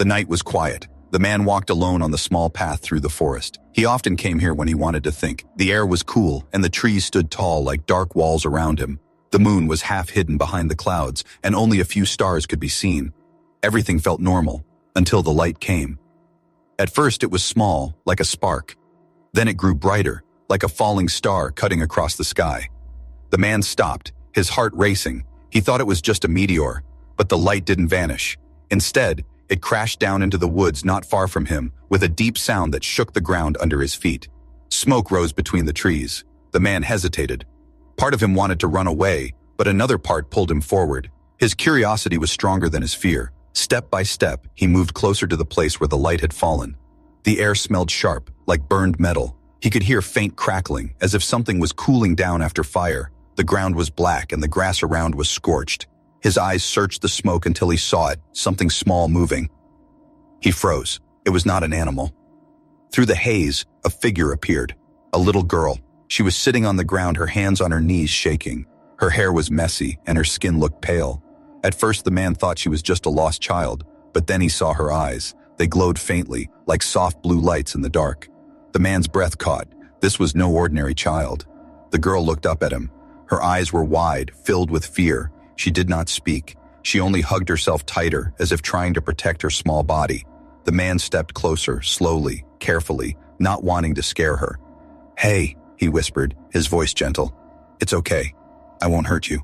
The night was quiet. The man walked alone on the small path through the forest. He often came here when he wanted to think. The air was cool, and the trees stood tall like dark walls around him. The moon was half hidden behind the clouds, and only a few stars could be seen. Everything felt normal, until the light came. At first it was small, like a spark. Then it grew brighter, like a falling star cutting across the sky. The man stopped, his heart racing. He thought it was just a meteor, but the light didn't vanish. Instead, it crashed down into the woods not far from him, with a deep sound that shook the ground under his feet. Smoke rose between the trees. The man hesitated. Part of him wanted to run away, but another part pulled him forward. His curiosity was stronger than his fear. Step by step, he moved closer to the place where the light had fallen. The air smelled sharp, like burned metal. He could hear faint crackling, as if something was cooling down after fire. The ground was black and the grass around was scorched. His eyes searched the smoke until he saw it, something small moving. He froze. It was not an animal. Through the haze, a figure appeared. A little girl. She was sitting on the ground, her hands on her knees shaking. Her hair was messy and her skin looked pale. At first the man thought she was just a lost child, but then he saw her eyes. They glowed faintly, like soft blue lights in the dark. The man's breath caught. This was no ordinary child. The girl looked up at him. Her eyes were wide, filled with fear. She did not speak. She only hugged herself tighter, as if trying to protect her small body. The man stepped closer, slowly, carefully, not wanting to scare her. "Hey," he whispered, his voice gentle. "It's okay. I won't hurt you."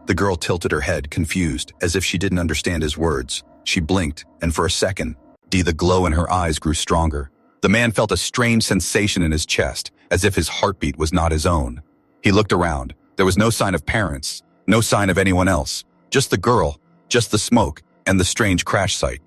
The girl tilted her head, confused, as if she didn't understand his words. She blinked, and for a second, the glow in her eyes grew stronger. The man felt a strange sensation in his chest, as if his heartbeat was not his own. He looked around. There was no sign of parents, no sign of anyone else. Just the girl, just the smoke, and the strange crash site.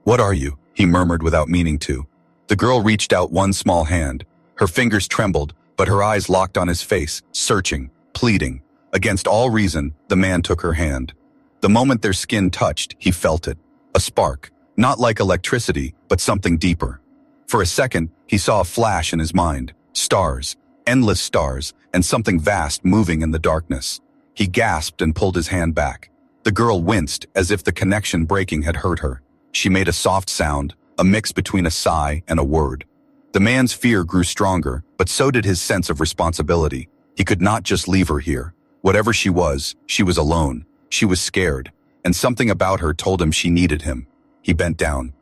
"What are you?" he murmured without meaning to. The girl reached out one small hand. Her fingers trembled, but her eyes locked on his face, searching, pleading. Against all reason, the man took her hand. The moment their skin touched, he felt it. A spark, not like electricity, but something deeper. For a second, he saw a flash in his mind. Stars, endless stars, and something vast moving in the darkness. He gasped and pulled his hand back. The girl winced, as if the connection breaking had hurt her. She made a soft sound, a mix between a sigh and a word. The man's fear grew stronger, but so did his sense of responsibility. He could not just leave her here. Whatever she was alone. She was scared, and something about her told him she needed him. He bent down.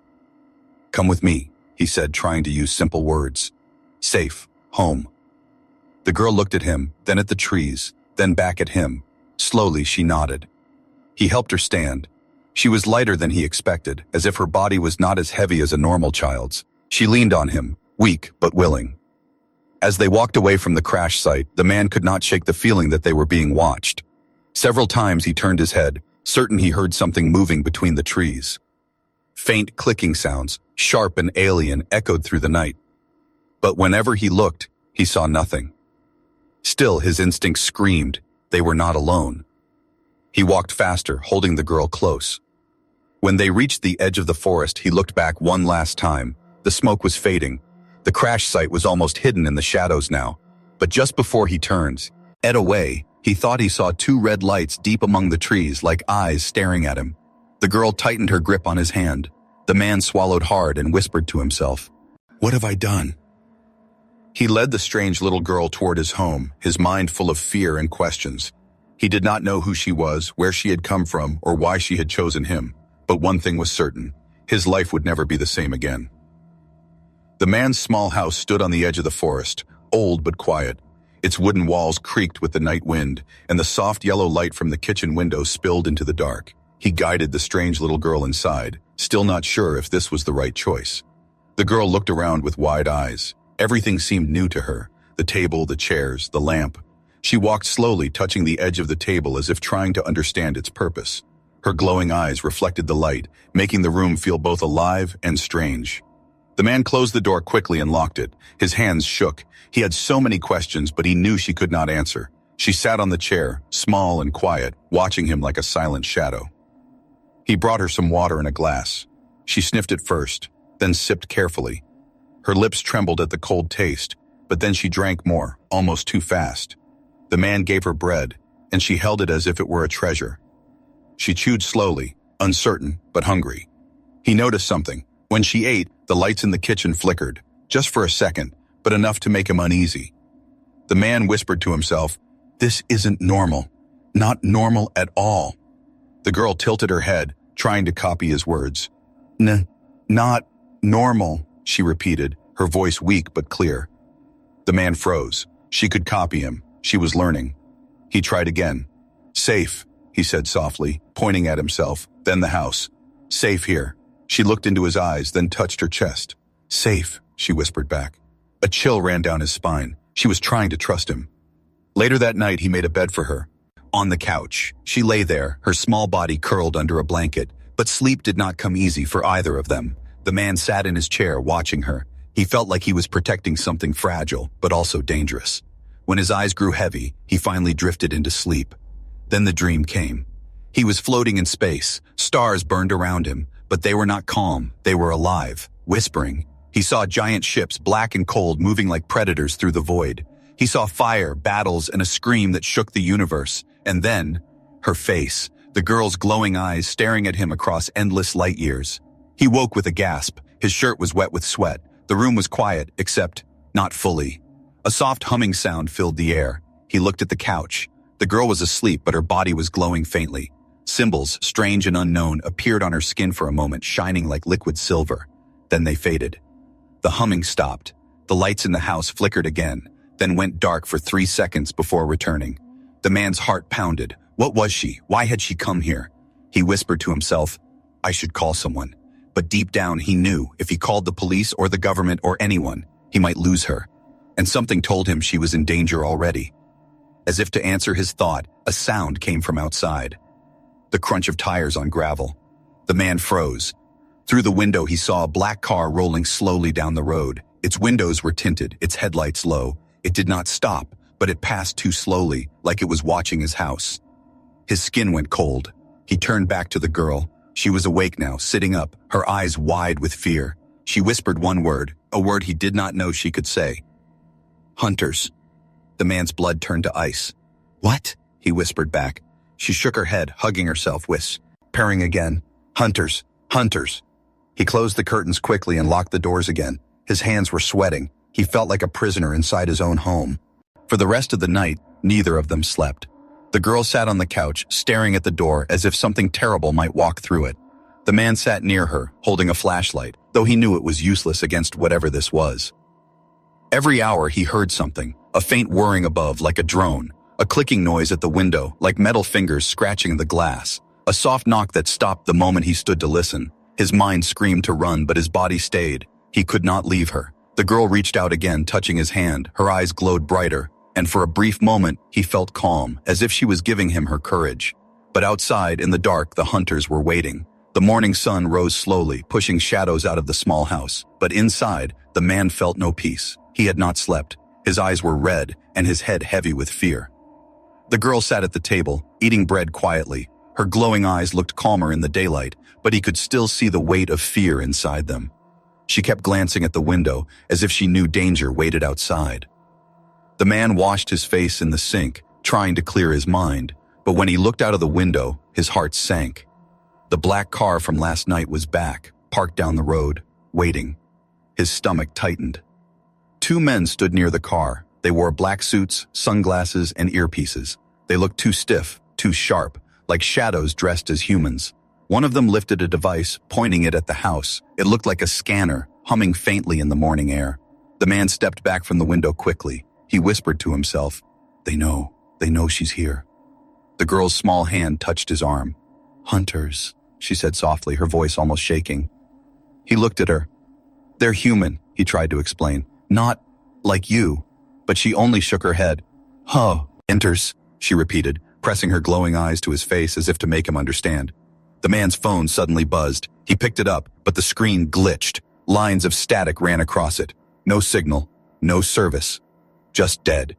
"Come with me," he said, trying to use simple words. "Safe, home." The girl looked at him, then at the trees, then back at him. Slowly, she nodded. He helped her stand. She was lighter than he expected, as if her body was not as heavy as a normal child's. She leaned on him, weak but willing. As they walked away from the crash site, the man could not shake the feeling that they were being watched. Several times he turned his head, certain he heard something moving between the trees. Faint clicking sounds, sharp and alien, echoed through the night. But whenever he looked, he saw nothing. Still, his instincts screamed, they were not alone. He walked faster, holding the girl close. When they reached the edge of the forest, he looked back one last time. The smoke was fading. The crash site was almost hidden in the shadows now. But just before he turned, away, he thought he saw two red lights deep among the trees, like eyes staring at him. The girl tightened her grip on his hand. The man swallowed hard and whispered to himself, "What have I done?" He led the strange little girl toward his home, his mind full of fear and questions. He did not know who she was, where she had come from, or why she had chosen him. But one thing was certain, his life would never be the same again. The man's small house stood on the edge of the forest, old but quiet. Its wooden walls creaked with the night wind, and the soft yellow light from the kitchen window spilled into the dark. He guided the strange little girl inside, still not sure if this was the right choice. The girl looked around with wide eyes. Everything seemed new to her, the table, the chairs, the lamp. She walked slowly, touching the edge of the table as if trying to understand its purpose. Her glowing eyes reflected the light, making the room feel both alive and strange. The man closed the door quickly and locked it. His hands shook. He had so many questions, but he knew she could not answer. She sat on the chair, small and quiet, watching him like a silent shadow. He brought her some water in a glass. She sniffed it first, then sipped carefully. Her lips trembled at the cold taste, but then she drank more, almost too fast. The man gave her bread, and she held it as if it were a treasure. She chewed slowly, uncertain but hungry. He noticed something. When she ate, the lights in the kitchen flickered, just for a second, but enough to make him uneasy. The man whispered to himself, "This isn't normal. Not normal at all." The girl tilted her head, trying to copy his words. Not normal," she repeated, her voice weak but clear. The man froze. She could copy him. She was learning. He tried again. "Safe," he said softly, pointing at himself, then the house. "Safe here." She looked into his eyes, then touched her chest. "Safe," she whispered back. A chill ran down his spine. She was trying to trust him. Later that night, he made a bed for her. On the couch, she lay there, her small body curled under a blanket, but sleep did not come easy for either of them. The man sat in his chair, watching her. He felt like he was protecting something fragile, but also dangerous. When his eyes grew heavy, he finally drifted into sleep. Then the dream came. He was floating in space. Stars burned around him, but they were not calm. They were alive, whispering. He saw giant ships, black and cold, moving like predators through the void. He saw fire, battles, and a scream that shook the universe. And then, her face, the girl's glowing eyes staring at him across endless light years. He woke with a gasp. His shirt was wet with sweat. The room was quiet, except not fully. A soft humming sound filled the air. He looked at the couch. The girl was asleep, but her body was glowing faintly. Symbols, strange and unknown, appeared on her skin for a moment, shining like liquid silver. Then they faded. The humming stopped. The lights in the house flickered again, then went dark for 3 seconds before returning. The man's heart pounded. What was she? Why had she come here? He whispered to himself, "I should call someone." But deep down he knew if he called the police or the government or anyone, he might lose her. And something told him she was in danger already. As if to answer his thought, a sound came from outside. The crunch of tires on gravel. The man froze. Through the window he saw a black car rolling slowly down the road. Its windows were tinted, its headlights low. It did not stop, but it passed too slowly, like it was watching his house. His skin went cold. He turned back to the girl. She was awake now, sitting up, her eyes wide with fear. She whispered one word, a word he did not know she could say. "Hunters." The man's blood turned to ice. "What?" he whispered back. She shook her head, hugging herself, whispering again. "Hunters, hunters." He closed the curtains quickly and locked the doors again. His hands were sweating. He felt like a prisoner inside his own home. For the rest of the night, neither of them slept. The girl sat on the couch, staring at the door as if something terrible might walk through it. The man sat near her, holding a flashlight, though he knew it was useless against whatever this was. Every hour he heard something, a faint whirring above like a drone, a clicking noise at the window like metal fingers scratching the glass, a soft knock that stopped the moment he stood to listen. His mind screamed to run, but his body stayed. He could not leave her. The girl reached out again, touching his hand. Her eyes glowed brighter, and for a brief moment, he felt calm, as if she was giving him her courage. But outside, in the dark, the hunters were waiting. The morning sun rose slowly, pushing shadows out of the small house. But inside, the man felt no peace. He had not slept. His eyes were red, and his head heavy with fear. The girl sat at the table, eating bread quietly. Her glowing eyes looked calmer in the daylight, but he could still see the weight of fear inside them. She kept glancing at the window, as if she knew danger waited outside. The man washed his face in the sink, trying to clear his mind, but when he looked out of the window, his heart sank. The black car from last night was back, parked down the road, waiting. His stomach tightened. 2 men stood near the car. They wore black suits, sunglasses, and earpieces. They looked too stiff, too sharp, like shadows dressed as humans. One of them lifted a device, pointing it at the house. It looked like a scanner, humming faintly in the morning air. The man stepped back from the window quickly. He whispered to himself, They know she's here." The girl's small hand touched his arm. "Hunters," she said softly, her voice almost shaking. He looked at her. "They're human," he tried to explain. "Not like you." But she only shook her head. "Huh, hunters," she repeated, pressing her glowing eyes to his face as if to make him understand. The man's phone suddenly buzzed. He picked it up, but the screen glitched. Lines of static ran across it. No signal, no service. Just dead.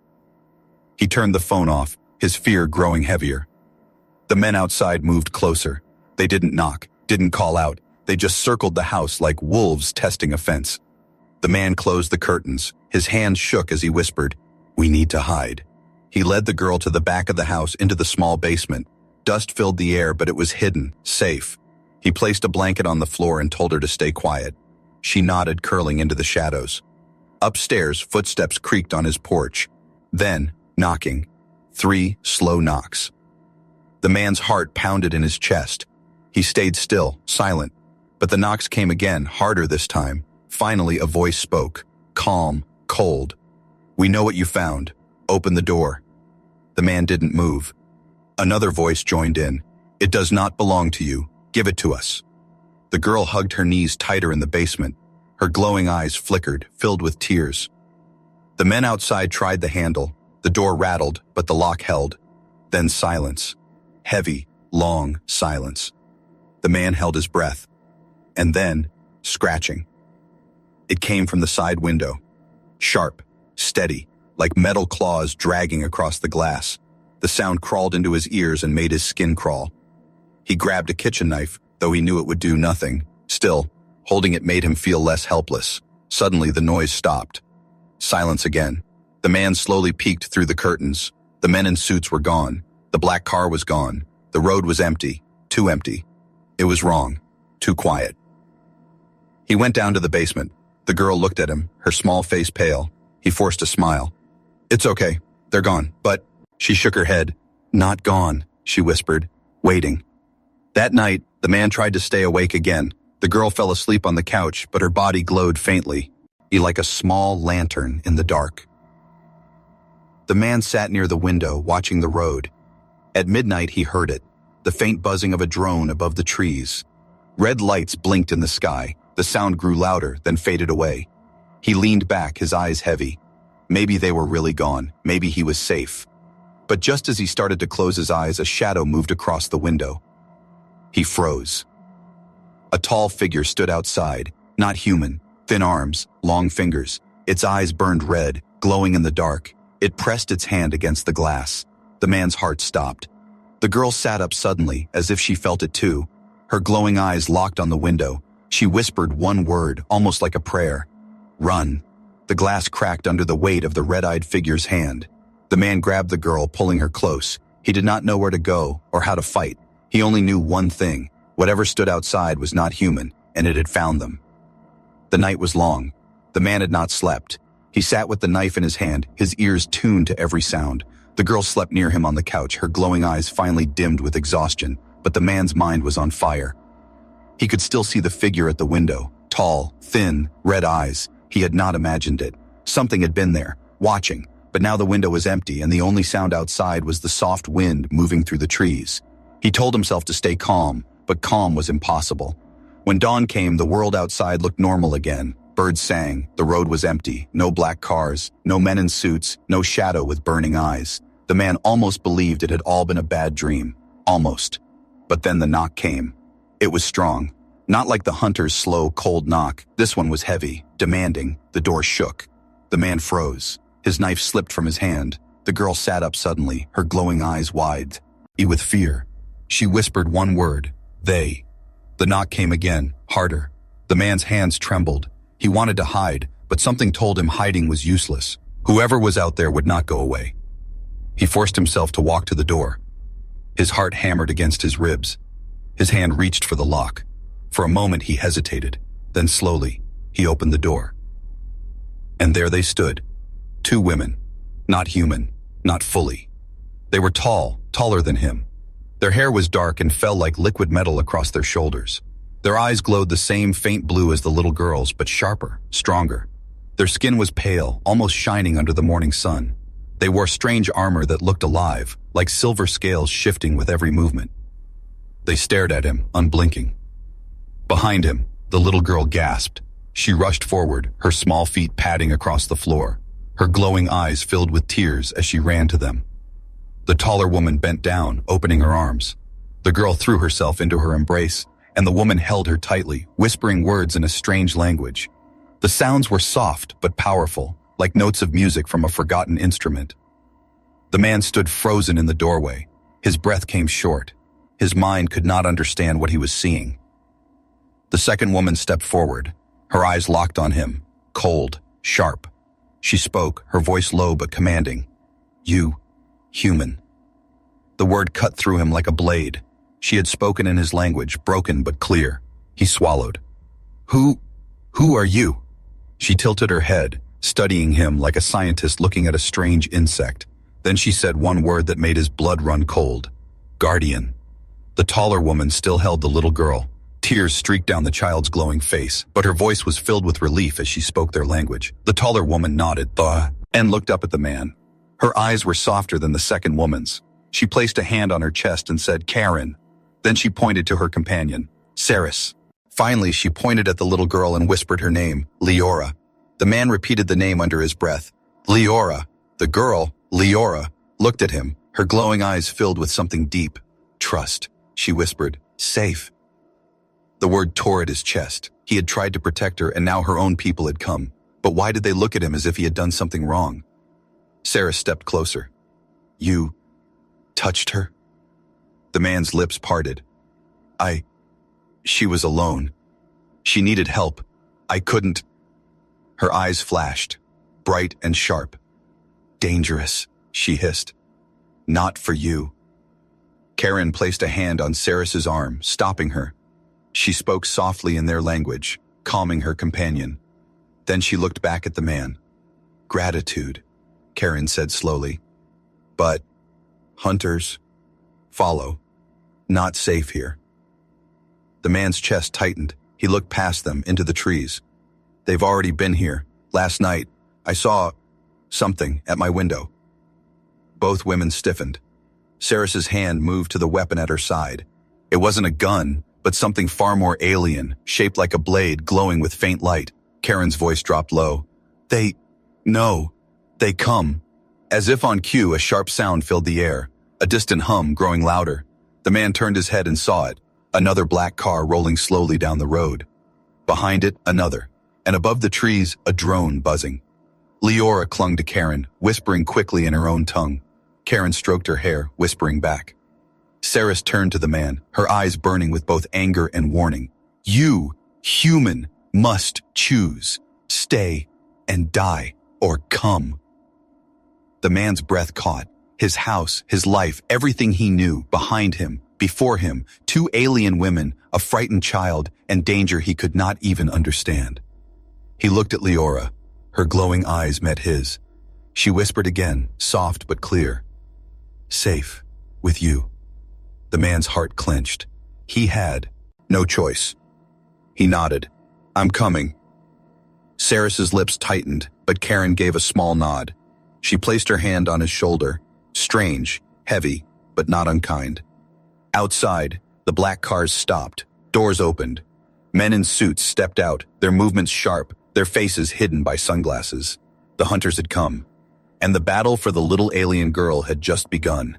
He turned the phone off, his fear growing heavier. The men outside moved closer. They didn't knock, didn't call out. They just circled the house like wolves testing a fence. The man closed the curtains. His hands shook as he whispered, "We need to hide." He led the girl to the back of the house into the small basement. Dust filled the air, but it was hidden, safe. He placed a blanket on the floor and told her to stay quiet. She nodded, curling into the shadows. Upstairs, footsteps creaked on his porch. Then, knocking. 3 slow knocks. The man's heart pounded in his chest. He stayed still, silent. But the knocks came again, harder this time. Finally, a voice spoke. Calm, cold. "We know what you found. Open the door." The man didn't move. Another voice joined in. "It does not belong to you. Give it to us." The girl hugged her knees tighter in the basement. Her glowing eyes flickered, filled with tears. The men outside tried the handle. The door rattled, but the lock held. Then silence. Heavy, long silence. The man held his breath. And then, scratching. It came from the side window. Sharp, steady, like metal claws dragging across the glass. The sound crawled into his ears and made his skin crawl. He grabbed a kitchen knife, though he knew it would do nothing. Still, holding it made him feel less helpless. Suddenly, the noise stopped. Silence again. The man slowly peeked through the curtains. The men in suits were gone. The black car was gone. The road was empty. Too empty. It was wrong. Too quiet. He went down to the basement. The girl looked at him, her small face pale. He forced a smile. "It's okay. They're gone, but..." She shook her head. "Not gone," she whispered, waiting. That night, the man tried to stay awake again. The girl fell asleep on the couch, but her body glowed faintly, like a small lantern in the dark. The man sat near the window, watching the road. At midnight, he heard it, the faint buzzing of a drone above the trees. Red lights blinked in the sky. The sound grew louder, then faded away. He leaned back, his eyes heavy. Maybe they were really gone. Maybe he was safe. But just as he started to close his eyes, a shadow moved across the window. He froze. A tall figure stood outside, not human, thin arms, long fingers. Its eyes burned red, glowing in the dark. It pressed its hand against the glass. The man's heart stopped. The girl sat up suddenly, as if she felt it too. Her glowing eyes locked on the window. She whispered one word, almost like a prayer. "Run." The glass cracked under the weight of the red-eyed figure's hand. The man grabbed the girl, pulling her close. He did not know where to go or how to fight. He only knew one thing. Whatever stood outside was not human, and it had found them. The night was long. The man had not slept. He sat with the knife in his hand, his ears tuned to every sound. The girl slept near him on the couch, her glowing eyes finally dimmed with exhaustion, but the man's mind was on fire. He could still see the figure at the window, tall, thin, red eyes. He had not imagined it. Something had been there, watching, but now the window was empty and the only sound outside was the soft wind moving through the trees. He told himself to stay calm, but calm was impossible. When dawn came, the world outside looked normal again. Birds sang, the road was empty, no black cars, no men in suits, no shadow with burning eyes. The man almost believed it had all been a bad dream. Almost. But then the knock came. It was strong. Not like the hunter's slow, cold knock. This one was heavy, demanding. The door shook. The man froze. His knife slipped from his hand. The girl sat up suddenly, her glowing eyes wide, with fear. She whispered one word, "They." The knock came again, harder. The man's hands trembled. He wanted to hide, but something told him hiding was useless. Whoever was out there would not go away. He forced himself to walk to the door. His heart hammered against his ribs. His hand reached for the lock. For a moment he hesitated. Then slowly, he opened the door. And there they stood. 2 women. Not human, not fully. They were tall, taller than him. Their hair was dark and fell like liquid metal across their shoulders. Their eyes glowed the same faint blue as the little girl's, but sharper, stronger. Their skin was pale, almost shining under the morning sun. They wore strange armor that looked alive, like silver scales shifting with every movement. They stared at him, unblinking. Behind him, the little girl gasped. She rushed forward, her small feet padding across the floor. Her glowing eyes filled with tears as she ran to them. The taller woman bent down, opening her arms. The girl threw herself into her embrace, and the woman held her tightly, whispering words in a strange language. The sounds were soft but powerful, like notes of music from a forgotten instrument. The man stood frozen in the doorway. His breath came short. His mind could not understand what he was seeing. The second woman stepped forward, her eyes locked on him, cold, sharp. She spoke, her voice low but commanding. "You, human." The word cut through him like a blade. She had spoken in his language, broken but clear. He swallowed. Who are you? She tilted her head, studying him like a scientist looking at a strange insect. Then she said one word that made his blood run cold. Guardian. The taller woman still held the little girl. Tears streaked down the child's glowing face, but her voice was filled with relief as she spoke their language. The taller woman nodded, and looked up at the man. Her eyes were softer than the second woman's. She placed a hand on her chest and said, Karen. Then she pointed to her companion, Saris. Finally, she pointed at the little girl and whispered her name, Leora. The man repeated the name under his breath. Leora. The girl, Leora, looked at him, her glowing eyes filled with something deep. Trust, she whispered. Safe. The word tore at his chest. He had tried to protect her, and now her own people had come. But why did they look at him as if he had done something wrong? Sarah stepped closer. You touched her? The man's lips parted. She was alone. She needed help. I couldn't. Her eyes flashed, bright and sharp. Dangerous, she hissed. Not for you. Karen placed a hand on Saris's arm, stopping her. She spoke softly in their language, calming her companion. Then she looked back at the man. Gratitude, Karen said slowly. But hunters follow. Not safe here. The man's chest tightened. He looked past them into the trees. They've already been here. Last night, I saw something at my window. Both women stiffened. Saris's hand moved to the weapon at her side. It wasn't a gun, but something far more alien, shaped like a blade glowing with faint light. Karen's voice dropped low. They come. As if on cue, a sharp sound filled the air, a distant hum growing louder. The man turned his head and saw it. Another black car rolling slowly down the road. Behind it, another. And above the trees, a drone buzzing. Leora clung to Karen, whispering quickly in her own tongue. Karen stroked her hair, whispering back. Saris turned to the man, her eyes burning with both anger and warning. You, human, must choose. Stay and die, or come. The man's breath caught. His house, his life, everything he knew, behind him, before him, 2 alien women, a frightened child, and danger he could not even understand. He looked at Leora. Her glowing eyes met his. She whispered again, soft but clear. Safe, with you. The man's heart clenched. He had no choice. He nodded. I'm coming. Saris's lips tightened, but Karen gave a small nod. She placed her hand on his shoulder. Strange, heavy, but not unkind. Outside, the black cars stopped. Doors opened. Men in suits stepped out, their movements sharp, their faces hidden by sunglasses. The hunters had come, and the battle for the little alien girl had just begun.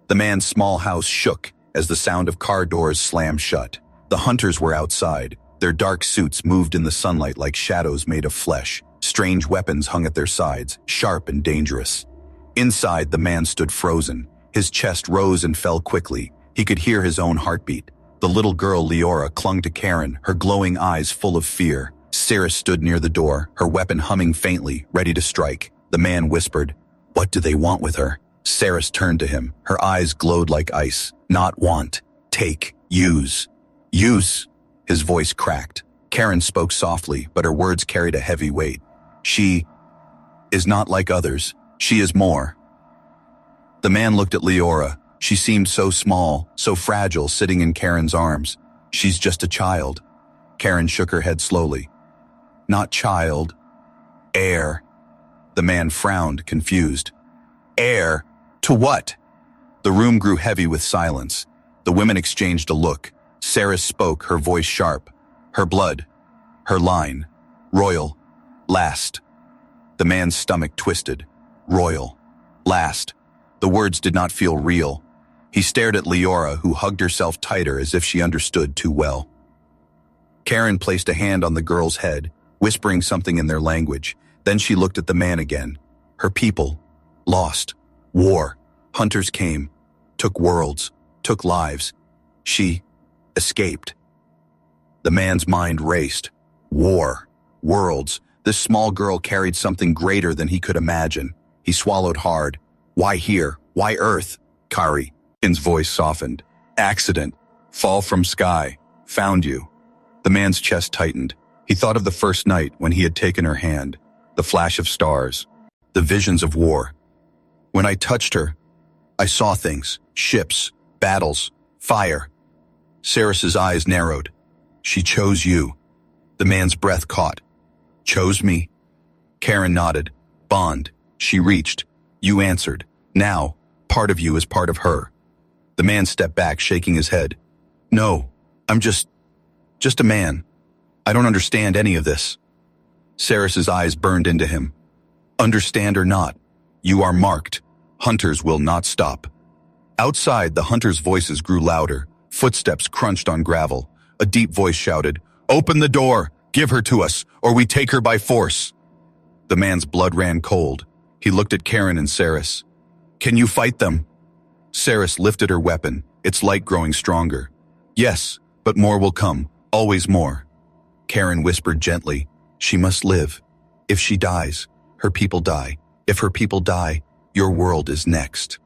The man's small house shook as the sound of car doors slammed shut. The hunters were outside. Their dark suits moved in the sunlight like shadows made of flesh. Strange weapons hung at their sides, sharp and dangerous. Inside, the man stood frozen. His chest rose and fell quickly. He could hear his own heartbeat. The little girl, Leora, clung to Karen, her glowing eyes full of fear. Saris stood near the door, her weapon humming faintly, ready to strike. The man whispered, What do they want with her? Saris turned to him. Her eyes glowed like ice. Not want. Take. Use. Use. His voice cracked. Karen spoke softly, but her words carried a heavy weight. She is not like others. She is more. The man looked at Leora. She seemed so small, so fragile, sitting in Karen's arms. She's just a child. Karen shook her head slowly. Not child. Heir. The man frowned, confused. Heir? To what? The room grew heavy with silence. The women exchanged a look. Saris spoke, her voice sharp. Her blood. Her line. Royal. Last. The man's stomach twisted. Royal. Last. The words did not feel real. He stared at Leora, who hugged herself tighter as if she understood too well. Karen placed a hand on the girl's head, whispering something in their language. Then she looked at the man again. Her people. Lost. War. Hunters came. Took worlds. Took lives. She escaped. The man's mind raced. War. Worlds. This small girl carried something greater than he could imagine. He swallowed hard. Why here? Why Earth? Kari. His voice softened. Accident. Fall from sky. Found you. The man's chest tightened. He thought of the first night when he had taken her hand, the flash of stars, the visions of war. When I touched her, I saw things, ships, battles, fire. Saris's eyes narrowed. She chose you. The man's breath caught. Chose me? Karen nodded. Bond. She reached. You answered. Now, part of you is part of her. The man stepped back, shaking his head. No, I'm just a man. I don't understand any of this. Saris's eyes burned into him. Understand or not, you are marked. Hunters will not stop. Outside, the hunters' voices grew louder. Footsteps crunched on gravel. A deep voice shouted, Open the door! Give her to us, or we take her by force. The man's blood ran cold. He looked at Karen and Saris. Can you fight them? Saris lifted her weapon, its light growing stronger. Yes, but more will come, always more. Karen whispered gently, She must live. If she dies, her people die. If her people die, your world is next.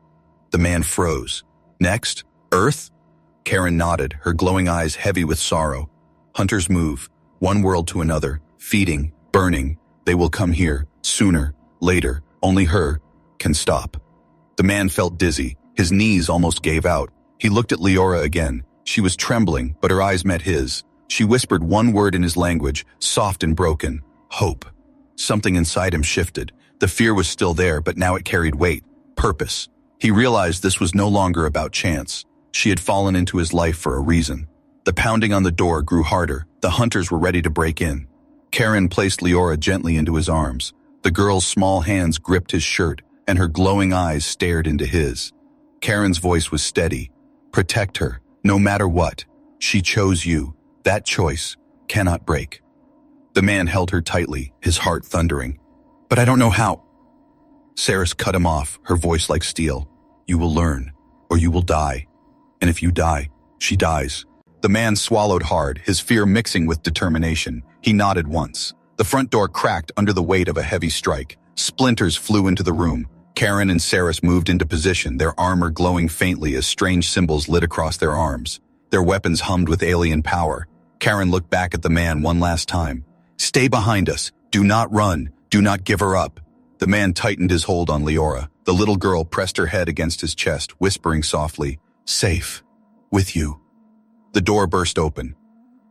The man froze. Next? Earth? Karen nodded, her glowing eyes heavy with sorrow. Hunters move, one world to another, feeding, burning. They will come here, sooner, later. Only her can stop. The man felt dizzy. His knees almost gave out. He looked at Leora again. She was trembling, but her eyes met his. She whispered one word in his language, soft and broken. Hope. Something inside him shifted. The fear was still there, but now it carried weight. Purpose. He realized this was no longer about chance. She had fallen into his life for a reason. The pounding on the door grew harder. The hunters were ready to break in. Karen placed Leora gently into his arms. The girl's small hands gripped his shirt, and her glowing eyes stared into his. Karen's voice was steady. Protect her, no matter what. She chose you. That choice cannot break. The man held her tightly, his heart thundering. But I don't know how. Saris cut him off, her voice like steel. You will learn, or you will die. And if you die, she dies. The man swallowed hard, his fear mixing with determination. He nodded once. The front door cracked under the weight of a heavy strike. Splinters flew into the room. Karen and Saris moved into position, their armor glowing faintly as strange symbols lit across their arms. Their weapons hummed with alien power. Karen looked back at the man one last time. Stay behind us. Do not run. Do not give her up. The man tightened his hold on Leora. The little girl pressed her head against his chest, whispering softly, Safe. With you. The door burst open.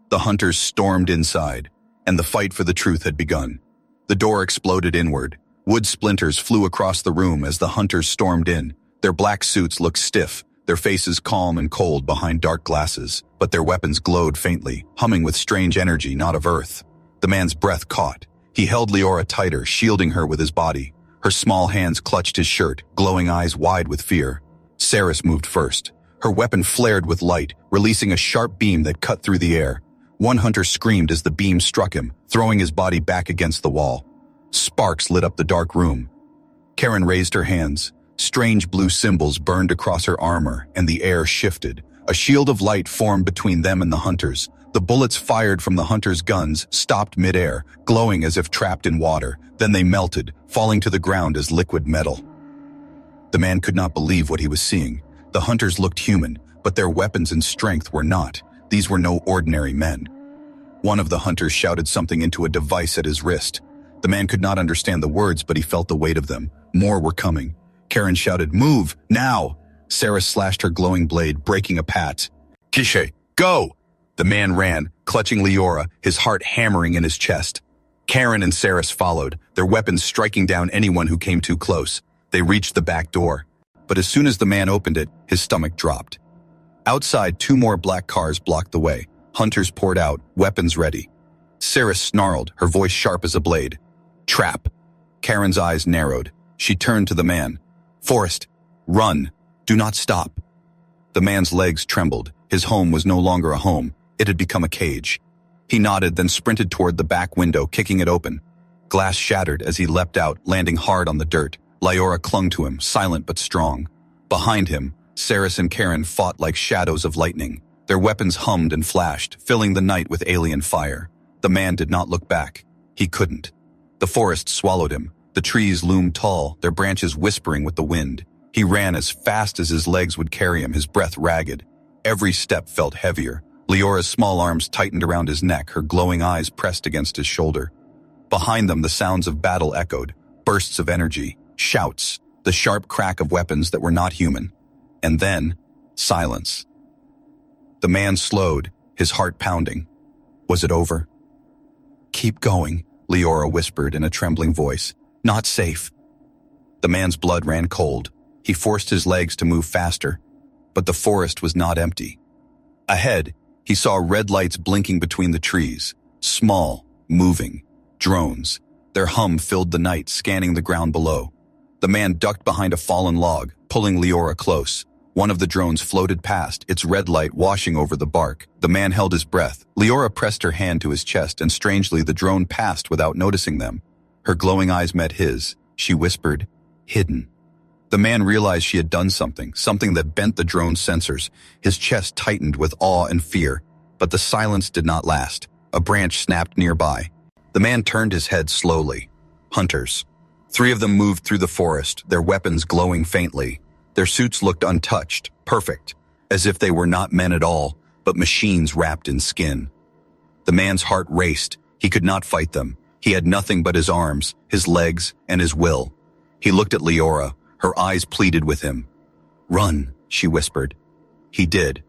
The hunters stormed inside, and the fight for the truth had begun. The door exploded inward. Wood splinters flew across the room as the hunters stormed in. Their black suits looked stiff, their faces calm and cold behind dark glasses, but their weapons glowed faintly, humming with strange energy not of earth. The man's breath caught. He held Leora tighter, shielding her with his body. Her small hands clutched his shirt, glowing eyes wide with fear. Saris moved first. Her weapon flared with light, releasing a sharp beam that cut through the air. One hunter screamed as the beam struck him, throwing his body back against the wall. Sparks lit up the dark room. Karen raised her hands. Strange blue symbols burned across her armor, and the air shifted. A shield of light formed between them and the hunters. The bullets fired from the hunters' guns stopped midair, glowing as if trapped in water. Then they melted, falling to the ground as liquid metal. The man could not believe what he was seeing. The hunters looked human, but their weapons and strength were not. These were no ordinary men. One of the hunters shouted something into a device at his wrist. The man could not understand the words, but he felt the weight of them. More were coming. Karen shouted, Move, now! Sarah slashed her glowing blade, breaking a path. Kishe, go! The man ran, clutching Leora, his heart hammering in his chest. Karen and Saris followed, their weapons striking down anyone who came too close. They reached the back door. But as soon as the man opened it, his stomach dropped. Outside, 2 more black cars blocked the way. Hunters poured out, weapons ready. Saris snarled, her voice sharp as a blade. Trap. Karen's eyes narrowed. She turned to the man. Forrest, run. Do not stop. The man's legs trembled. His home was no longer a home. It had become a cage. He nodded, then sprinted toward the back window, kicking it open. Glass shattered as he leapt out, landing hard on the dirt. Leora clung to him, silent but strong. Behind him, Saris and Karen fought like shadows of lightning. Their weapons hummed and flashed, filling the night with alien fire. The man did not look back. He couldn't. The forest swallowed him. The trees loomed tall, their branches whispering with the wind. He ran as fast as his legs would carry him, his breath ragged. Every step felt heavier. Leora's small arms tightened around his neck, her glowing eyes pressed against his shoulder. Behind them, the sounds of battle echoed, bursts of energy, shouts, the sharp crack of weapons that were not human. And then, silence. The man slowed, his heart pounding. Was it over? "Keep going," Leora whispered in a trembling voice. "Not safe." The man's blood ran cold. He forced his legs to move faster. But the forest was not empty. Ahead, he saw red lights blinking between the trees. Small, moving. Drones. Their hum filled the night, scanning the ground below. The man ducked behind a fallen log, pulling Leora close. One of the drones floated past, its red light washing over the bark. The man held his breath. Leora pressed her hand to his chest, and strangely the drone passed without noticing them. Her glowing eyes met his. She whispered, "Hidden." The man realized she had done something that bent the drone's sensors. His chest tightened with awe and fear. But the silence did not last. A branch snapped nearby. The man turned his head slowly. Hunters. 3 of them moved through the forest, their weapons glowing faintly. Their suits looked untouched, perfect, as if they were not men at all, but machines wrapped in skin. The man's heart raced. He could not fight them. He had nothing but his arms, his legs, and his will. He looked at Leora. Her eyes pleaded with him. "Run," she whispered. He did.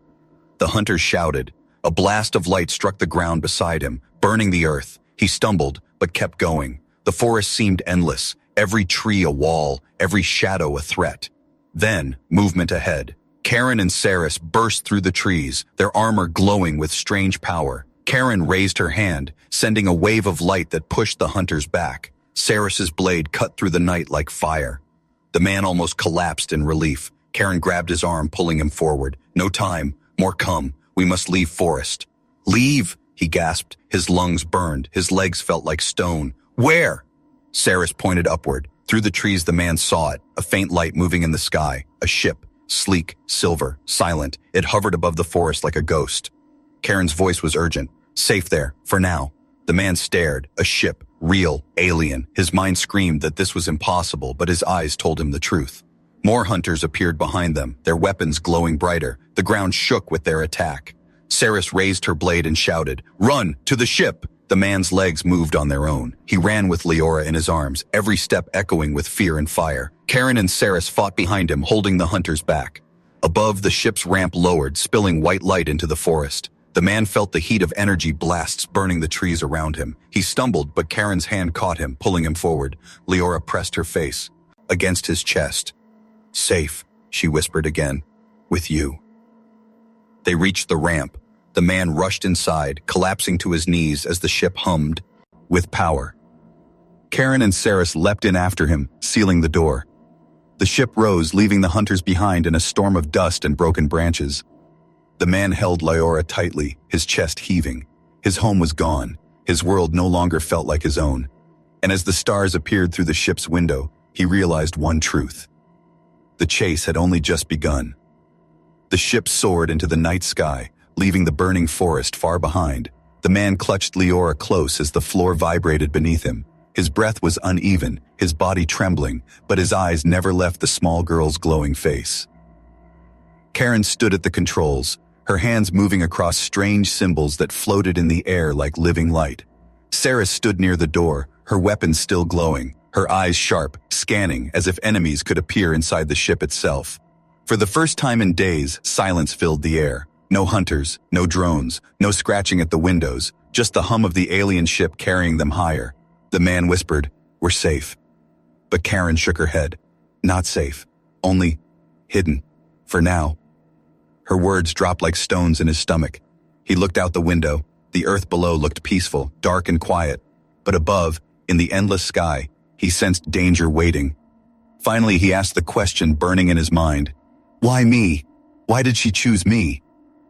The hunters shouted. A blast of light struck the ground beside him, burning the earth. He stumbled, but kept going. The forest seemed endless, every tree a wall, every shadow a threat. Then, movement ahead. Karen and Saris burst through the trees, their armor glowing with strange power. Karen raised her hand, sending a wave of light that pushed the hunters back. Saris's blade cut through the night like fire. The man almost collapsed in relief. Karen grabbed his arm, pulling him forward. "No time. More come. We must leave forest." "Leave," he gasped. His lungs burned. His legs felt like stone. "Where?" Saris pointed upward. Through the trees the man saw it, a faint light moving in the sky. A ship, sleek, silver, silent. It hovered above the forest like a ghost. Karen's voice was urgent. "Safe there, for now." The man stared. A ship, real, alien. His mind screamed that this was impossible, but his eyes told him the truth. More hunters appeared behind them, their weapons glowing brighter. The ground shook with their attack. Saris raised her blade and shouted, "Run, to the ship!" The man's legs moved on their own. He ran with Leora in his arms, every step echoing with fear and fire. Karen and Saris fought behind him, holding the hunters back. Above, the ship's ramp lowered, spilling white light into the forest. The man felt the heat of energy blasts burning the trees around him. He stumbled, but Karen's hand caught him, pulling him forward. Leora pressed her face against his chest. "Safe," she whispered again. "With you." They reached the ramp. The man rushed inside, collapsing to his knees as the ship hummed with power. Karen and Saris leapt in after him, sealing the door. The ship rose, leaving the hunters behind in a storm of dust and broken branches. The man held Leora tightly, his chest heaving. His home was gone. His world no longer felt like his own. And as the stars appeared through the ship's window, he realized one truth. The chase had only just begun. The ship soared into the night sky, leaving the burning forest far behind. The man clutched Leora close as the floor vibrated beneath him. His breath was uneven, his body trembling, but his eyes never left the small girl's glowing face. Karen stood at the controls, her hands moving across strange symbols that floated in the air like living light. Saris stood near the door, her weapon still glowing, her eyes sharp, scanning as if enemies could appear inside the ship itself. For the first time in days, silence filled the air. No hunters, no drones, no scratching at the windows, just the hum of the alien ship carrying them higher. The man whispered, "We're safe." But Karen shook her head. "Not safe. Only hidden. For now." Her words dropped like stones in his stomach. He looked out the window. The earth below looked peaceful, dark and quiet. But above, in the endless sky, he sensed danger waiting. Finally, he asked the question burning in his mind. "Why me? Why did she choose me?"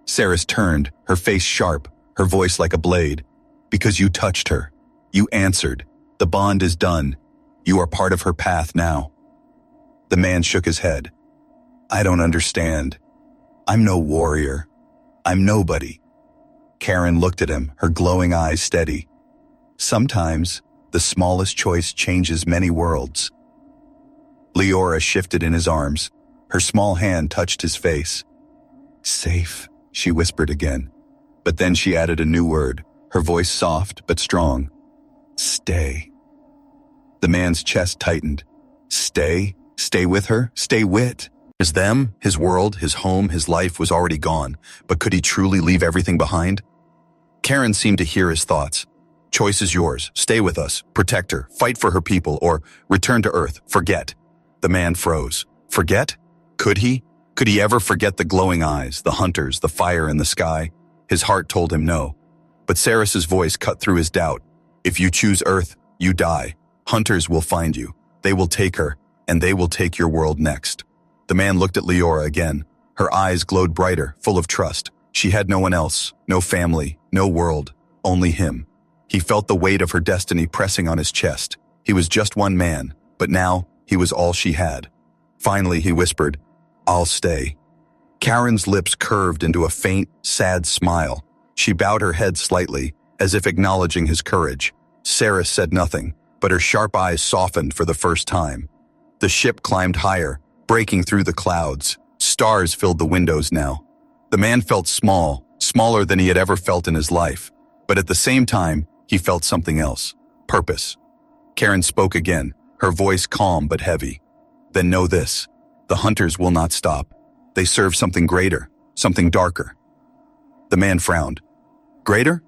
Saris turned, her face sharp, her voice like a blade. "Because you touched her. You answered. The bond is done. You are part of her path now." The man shook his head. "I don't understand. I'm no warrior. I'm nobody." Karen looked at him, her glowing eyes steady. "Sometimes, the smallest choice changes many worlds." Leora shifted in his arms. Her small hand touched his face. "Safe," she whispered again. But then she added a new word, her voice soft but strong. Stay. The man's chest tightened. Stay? Stay with her? Stay with? His them, his world, his home, his life was already gone, but could he truly leave everything behind? Karen seemed to hear his thoughts. Choice is yours. Stay with us. Protect her. Fight for her people. Or return to Earth. Forget. The man froze. Forget? Could he? Could he ever forget the glowing eyes, the hunters, the fire in the sky? His heart told him no. But Saris's voice cut through his doubt. If you choose Earth, you die. Hunters will find you. They will take her, and they will take your world next. The man looked at Leora again. Her eyes glowed brighter, full of trust. She had no one else, no family, no world, only him. He felt the weight of her destiny pressing on his chest. He was just one man, but now he was all she had. Finally, he whispered, I'll stay. Karen's lips curved into a faint, sad smile. She bowed her head slightly, as if acknowledging his courage. Saris said nothing, but her sharp eyes softened for the first time. The ship climbed higher, breaking through the clouds. Stars filled the windows now. The man felt small, smaller than he had ever felt in his life. But at the same time, he felt something else. Purpose. Karen spoke again, her voice calm but heavy. Then know this. The hunters will not stop. They serve something greater, something darker. The man frowned. Greater?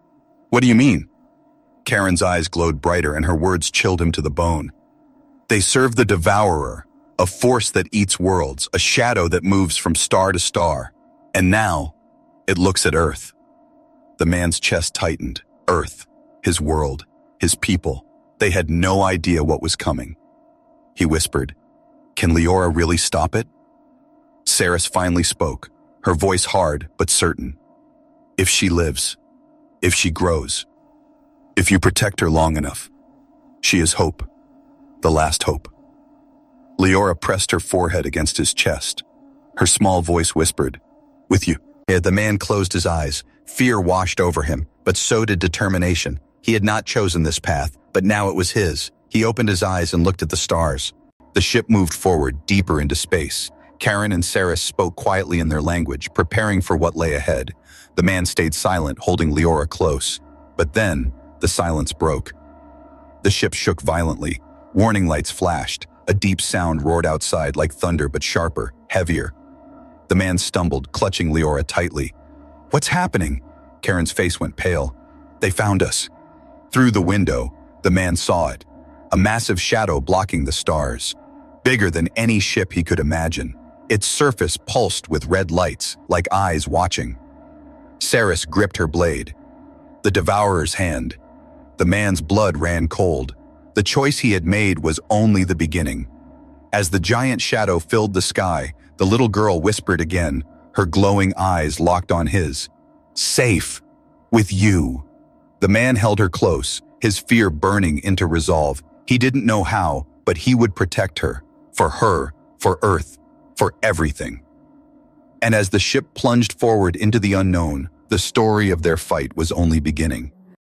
What do you mean? Karen's eyes glowed brighter and her words chilled him to the bone. They serve the Devourer, a force that eats worlds, a shadow that moves from star to star. And now, it looks at Earth. The man's chest tightened. Earth, his world, his people. They had no idea what was coming. He whispered, Can Leora really stop it? Saris finally spoke, her voice hard but certain. If she lives, if she grows, if you protect her long enough, she is hope, the last hope. Leora pressed her forehead against his chest. Her small voice whispered, With you. The man closed his eyes. Fear washed over him, but so did determination. He had not chosen this path, but now it was his. He opened his eyes and looked at the stars. The ship moved forward, deeper into space. Karen and Saris spoke quietly in their language, preparing for what lay ahead. The man stayed silent, holding Leora close. But then, the silence broke. The ship shook violently. Warning lights flashed. A deep sound roared outside like thunder, but sharper, heavier. The man stumbled, clutching Leora tightly. What's happening? Karen's face went pale. They found us. Through the window, the man saw it. A massive shadow blocking the stars. Bigger than any ship he could imagine. Its surface pulsed with red lights, like eyes watching. Saris gripped her blade. The Devourer's hand. The man's blood ran cold. The choice he had made was only the beginning. As the giant shadow filled the sky, the little girl whispered again, her glowing eyes locked on his. Safe. With you. The man held her close, his fear burning into resolve. He didn't know how, but he would protect her. For Earth, for everything. And as the ship plunged forward into the unknown, the story of their fight was only beginning.